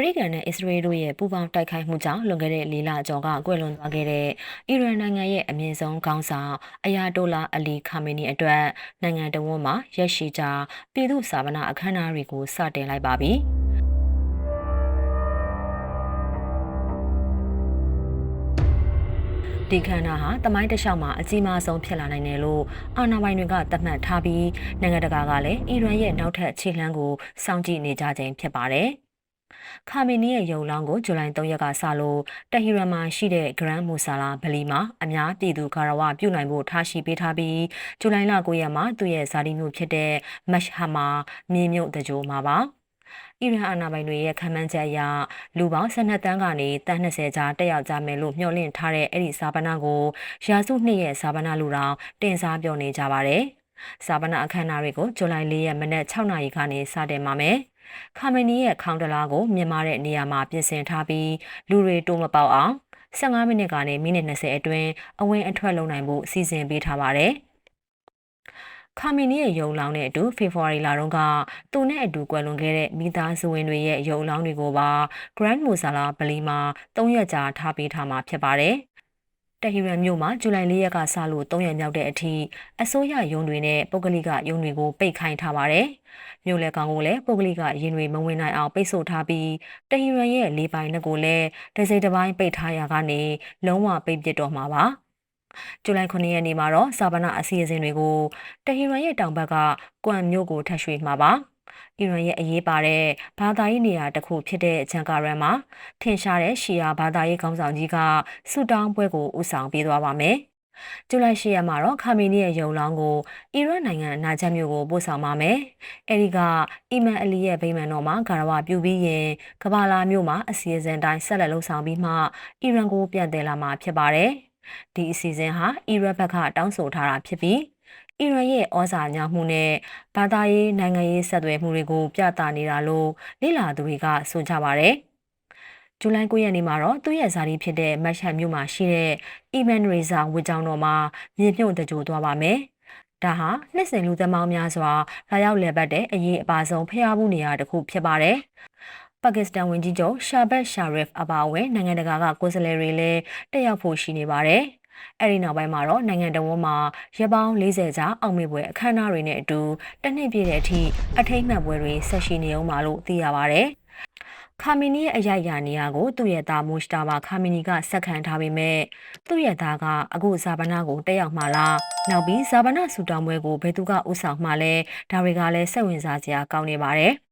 ရိကန်နဲ့အစ္စရေးတို့ရဲ့ပူးပေါင်းတိုက်ခိုက်မှုကြောင့်လွန်ခဲ့တဲ့၄လကျော်ကကွယ်လွန်သွားခဲ့တဲ့အီရန်နိုင်ငံရဲ့အမြင့်ဆုံးခေါင်းဆောင်အယာတိုလာအလီခါမေနီအတွက်နိုင်ငံတော်ဝန်မှရက်ရှိကြာပြည်သူ့စာပနာအခမ်းအနားတွေကိုစတင်လိုက်ပါပြီ။ဒီခန္ဓာဟာတမိုင်းတစ်လျှောက်မှာအကြီးမားဆုံးဖြစ်လာနိုင်တယ်လို့အာဏာပိုင်တွေကသတ်မှတ်ထားပြီးနိုင်ငံတကာကလည်းအီရန်ရဲ့နောက်ထပ်ခြေလှမ်းကိုစောင့်ကြည့်နေကြခြင်းဖြစ်ပါတယ်။ခါမီနီရဲ့ရုံလောင်းကိုဇူလိုင်3ရက်ကစလို့တဟီရန်မှာရှိတဲ့ဂရန်မူဆာလာဗလီမှာအများပြည်သူဂါရဝပြုနိုင်ဖို့ထားရှိပေးထားပြီးဇူလိုင်လ9ရက်မှာသူ့ရဲ့ဇာတိမြို့ဖြစ်တဲ့မက်ရှ်ဟမှာမြေမြုပ်တကြိုမှာပါ။အီရန်အာဏာပိုင်တွေရဲ့ခန့်မှန်းချက်အရလူပေါင်း12တန်းကနေတန်း20ကြားတက်ရောက်ကြမယ်လို့မျှော်လင့်ထားတဲ့အဲ့ဒီဇာပနာကိုရာစုနှစ်ရဲ့ဇာပနာလူတော်တင်စားပြောနေကြပါတယ်။ဇာပနာအခမ်းအနားတွေကိုဇူလိုင်4ရက်မနက်6နာရီကနေစတင်ပါမယ်။ခါမနီရဲ့ခေါင်းတလားကိုမြင်မာတဲ့နေရာမှာပြင်ဆင်ထားပြီးလူတွေတိုးမပေါက်အောင်15မိနစ်ကနေမိနစ်20အတွင်းအဝင်အထွက်လုပ်နိုင်ဖို့စီစဉ်ပေးထားပါတယ်။ခါမီနီရဲ့ရုံလောင်းနဲ့အတူဖေဖော်ဝါရီလတုန်းကသူနဲ့အတူကွယ်လွန်ခဲ့တဲ့မိသားစုဝင်တွေရဲ့ရုံလောင်းတွေကိုပါ Grand Mosala ဗလီမှာ3ရက်ကြာထားပေးထားမှာဖြစ်ပါတယ်။တဟီရန်မြို့မှာဇူလိုင်4ရက်ကစလို့3ရက်မြောက်တဲ့အထိအစိုးရရုံးတွေနဲ့ပုဂ္ဂလိကရုံးတွေကိုပိတ်ခိုင်းထားပါတယ်။မြို့လေကောင်ကိုလည်းပုဂ္ဂလိကရင်းတွေမဝင်နိုင်အောင်ပိတ်ဆို့ထားပြီးတဟီရန်ရဲ့လေးပိုင်းနဲ့ကိုလည်းတစ်စိတ်တစ်ပိုင်းပိတ်ထားရကနေလုံးဝပိတ်ပစ်တော့မှာပါ။ဇူလိုင်9ရက်နေ့မှာတော့စာပနာအစီအစဉ်တွေကိုတဟီရန်ရဲ့တောင်ဘက်ကကွမ်မြို့ကိုထပ်ရွှေ့မှာပါ။အီရန်ရဲ့အရေးပါတဲ့ဘာသာရေးနေရာတစ်ခုဖြစ်တဲ့ဂျန်ကာရန်မှာထင်ရှားတဲ့ရှီယာဘာသာရေးခေါင်းဆောင်ကြီးကဆူတောင်းပွဲကိုဦးဆောင်ပေးသွားပါမယ်။ဇူလိုင်10ရက်မှာတော့ခါမီနီရဲ့ရုံလောင်းကိုအီရတ်နိုင်ငံနာဂျတ်မြို့ကိုပို့ဆောင်ပါမယ်။အဲဒီကအီမန်အလီရဲ့ဗိမာန်တော်မှာဂါရဝပြုပြီးရင်ကဘာလာမြို့မှာအစီအစဉ်တိုင်းဆက်လက်လှုပ်ဆောင်ပြီးမှအီရန်ကိုပြန်တယ်လာမှာဖြစ်ပါတယ်။ဒီအစီအစဉ်ဟာအီရတ်ဘက်ကတောင်းဆိုထားတာဖြစ်ပြီးအီရန်ရဲ့ဩဇာညောင်းမှုနဲ့ဘာသာရေးနိုင်ငံရေးဆက်သွယ်မှုတွေကိုပြသနေတာလို့လေ့လာသူတွေကဆိုကြပါတယ်။ဇူလိုင်9ရက်နေ့မှာတော့သူ့ရဲ့ဇာတိဖြစ်တဲ့မက်ရှ်မြို့မှာရှိတဲ့အီမန်ရေဇာဝစ်ကြောင်းတော်မှာမြေမြုပ်တကြိုသွားပါမယ်။ဒါဟာနှစ်စဉ်လူသမောင်းများစွာလာရောက်လည်ပတ်တဲ့အရေးအပါဆုံးဖျားမှုနေရာတစ်ခုဖြစ်ပါတယ်။ပါကစ္စတန်ဝန်ကြီးချုပ်ရှာဘတ်ရှာရစ်အပါအဝင်နိုင်ငံတကာကကိုယ်စားလှယ်တွေလည်းတက်ရောက်ဖို့ရှိနေပါတယ်။အဲဒီနောက်ပိုင်းမှာတော့နိုင်ငံတော်ဝန်မှာရပ်ပေါင်း40ကြာအောင်မေပွဲအခမ်းအနားတွေနဲ့အတူတစ်နှစ်ပြည့်တဲ့အထိအထိမ်းအမှတ်ပွဲတွေဆက်ရှိနေအောင်မလို့သိရပါတယ်။ခါမီနီရဲ့အရိုက်ရာနေရာကိုသူ့ရဲ့သားမူရှတာဘာခါမီနီကဆက်ခံထားပေမဲ့သူ့ရဲ့သားကအခုဇာပနာကိုတက်ရောက်မှလားနောက်ပြီးဇာပနာဆူတောင်းပွဲကိုဘယ်သူကဥဆောင်မှလဲဒါတွေကလည်းစိတ်ဝင်စားစရာကောင်းနေပါတယ်။